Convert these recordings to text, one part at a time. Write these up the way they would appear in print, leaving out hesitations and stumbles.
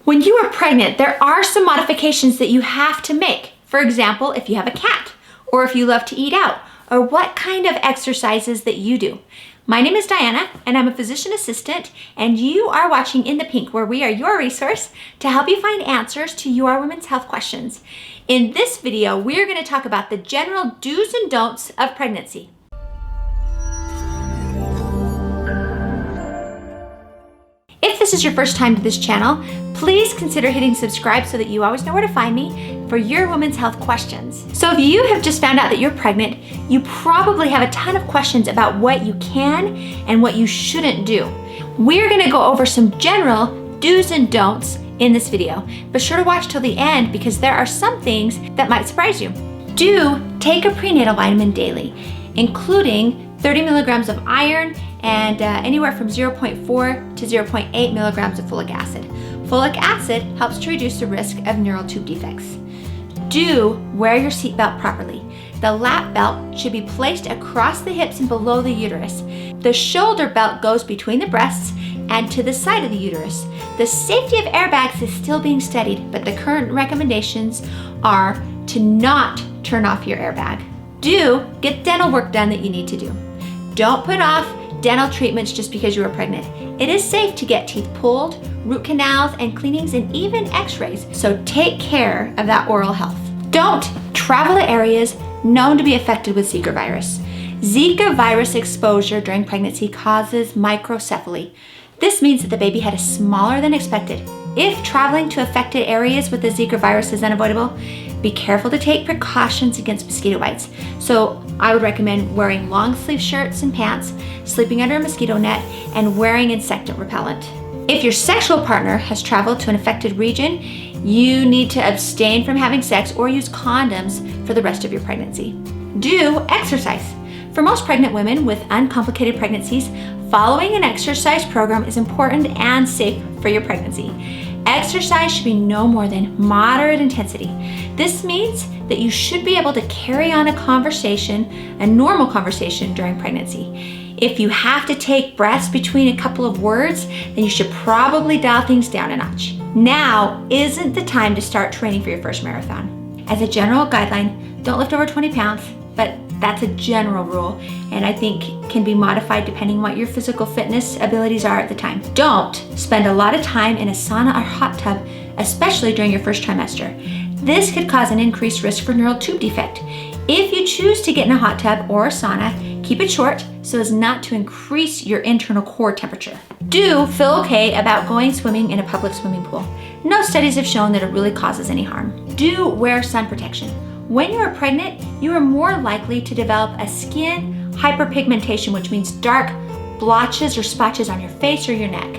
When you are pregnant, there are some modifications that you have to make. For example, if you have a cat, or if you love to eat out, or what kind of exercises that you do. My name is Diana, and I'm a physician assistant, and you are watching In the Pink, where we are your resource to help you find answers to your women's health questions. In this video, we're going to talk about the general do's and don'ts of pregnancy. If this is your first time to this channel, please consider hitting subscribe so that you always know where to find me for your women's health questions. So if you have just found out that you're pregnant, you probably have a ton of questions about what you can and what you shouldn't do. We're gonna go over some general do's and don'ts in this video. Be sure to watch till the end because there are some things that might surprise you. Do take a prenatal vitamin daily, including 30 milligrams of iron and anywhere from 0.4 to 0.8 milligrams of folic acid. Folic acid helps to reduce the risk of neural tube defects. Do wear your seatbelt properly. The lap belt should be placed across the hips and below the uterus. The shoulder belt goes between the breasts and to the side of the uterus. The safety of airbags is still being studied, but the current recommendations are to not turn off your airbag. Do get dental work done that you need to do. Don't put off dental treatments just because you are pregnant. It is safe to get teeth pulled, root canals and cleanings, and even x-rays, so take care of that oral health. Don't travel to areas known to be affected with Zika virus. Zika virus exposure during pregnancy causes microcephaly. This means that the baby head is smaller than expected. If traveling to affected areas with the Zika virus is unavoidable, be careful to take precautions against mosquito bites. So I would recommend wearing long sleeve shirts and pants, sleeping under a mosquito net, and wearing insectant repellent. If your sexual partner has traveled to an affected region, you need to abstain from having sex or use condoms for the rest of your pregnancy. Do exercise. For most pregnant women with uncomplicated pregnancies, following an exercise program is important and safe for your pregnancy. Exercise should be no more than moderate intensity. This means that you should be able to carry on a normal conversation during pregnancy. If you have to take breaths between a couple of words, then you should probably dial things down a notch. Now isn't the time to start training for your first marathon. As a general guideline, don't lift over 20 pounds, but that's a general rule, and I think can be modified depending on what your physical fitness abilities are at the time. Don't spend a lot of time in a sauna or hot tub, especially during your first trimester. This could cause an increased risk for neural tube defect. If you choose to get in a hot tub or a sauna, keep it short so as not to increase your internal core temperature. Do feel okay about going swimming in a public swimming pool. No studies have shown that it really causes any harm. Do wear sun protection. When you are pregnant, you are more likely to develop a skin hyperpigmentation, which means dark blotches or spotches on your face or your neck.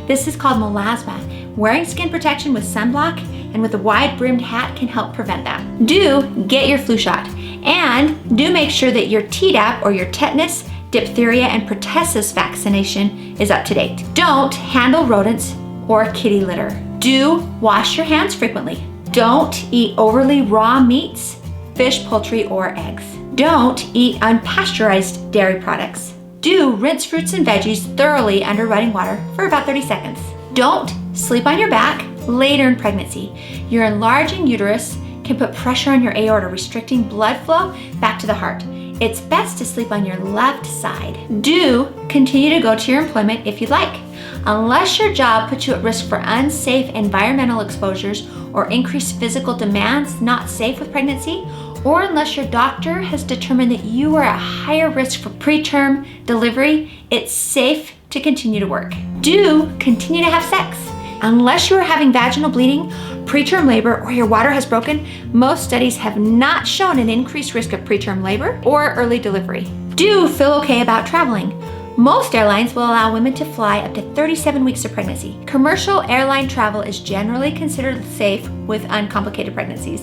This is called melasma. Wearing skin protection with sunblock and with a wide-brimmed hat can help prevent that. Do get your flu shot, and do make sure that your Tdap or your tetanus, diphtheria, and pertussis vaccination is up to date. Don't handle rodents or kitty litter. Do wash your hands frequently. Don't eat overly raw meats, fish, poultry, or eggs. Don't eat unpasteurized dairy products. Do rinse fruits and veggies thoroughly under running water for about 30 seconds. Don't sleep on your back later in pregnancy. Your enlarging uterus can put pressure on your aorta, restricting blood flow back to the heart. It's best to sleep on your left side. Do continue to go to your employment if you'd like. Unless your job puts you at risk for unsafe environmental exposures or increased physical demands not safe with pregnancy, or unless your doctor has determined that you are at higher risk for preterm delivery, it's safe to continue to work. Do continue to have sex. Unless you are having vaginal bleeding, preterm labor, or your water has broken, most studies have not shown an increased risk of preterm labor or early delivery. Do feel okay about traveling. Most airlines will allow women to fly up to 37 weeks of pregnancy. Commercial airline travel is generally considered safe with uncomplicated pregnancies.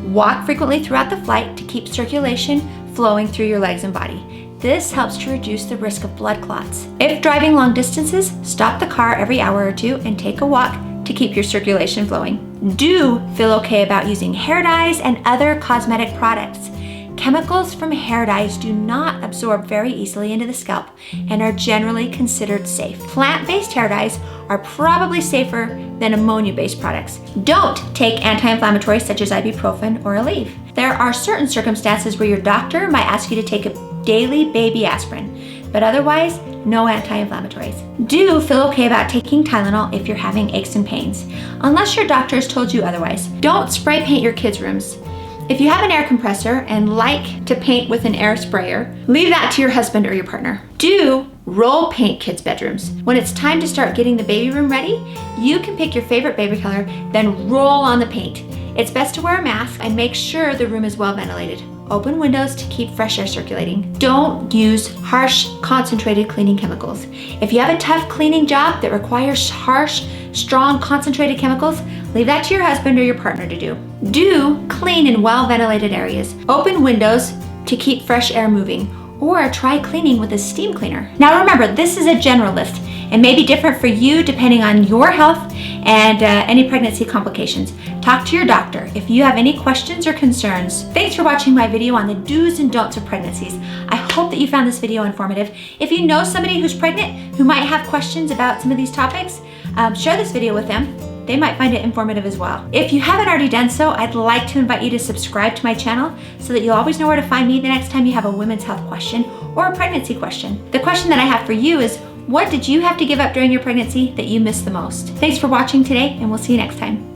Walk frequently throughout the flight to keep circulation flowing through your legs and body. This helps to reduce the risk of blood clots. If driving long distances, stop the car every hour or two and take a walk to keep your circulation flowing. Do feel okay about using hair dyes and other cosmetic products. Chemicals from hair dyes do not absorb very easily into the scalp and are generally considered safe. Plant-based hair dyes are probably safer than ammonia-based products. Don't take anti-inflammatories such as ibuprofen or Aleve. There are certain circumstances where your doctor might ask you to take a daily baby aspirin, but otherwise, no anti-inflammatories. Do feel okay about taking Tylenol if you're having aches and pains, unless your doctor has told you otherwise. Don't spray paint your kids' rooms. If you have an air compressor and like to paint with an air sprayer, leave that to your husband or your partner. Do roll paint kids' bedrooms. When it's time to start getting the baby room ready, you can pick your favorite baby color, then roll on the paint. It's best to wear a mask and make sure the room is well ventilated. Open windows to keep fresh air circulating. Don't use harsh, concentrated cleaning chemicals. If you have a tough cleaning job that requires harsh, strong, concentrated chemicals, leave that to your husband or your partner to do. Do clean in well-ventilated areas. Open windows to keep fresh air moving, or try cleaning with a steam cleaner. Now remember, this is a general list and may be different for you depending on your health and any pregnancy complications. Talk to your doctor if you have any questions or concerns. Thanks for watching my video on the do's and don'ts of pregnancies. I hope that you found this video informative. If you know somebody who's pregnant who might have questions about some of these topics, share this video with them. They might find it informative as well. If you haven't already done so, I'd like to invite you to subscribe to my channel so that you'll always know where to find me the next time you have a women's health question or a pregnancy question. The question that I have for you is, what did you have to give up during your pregnancy that you missed the most? Thanks for watching today, and we'll see you next time.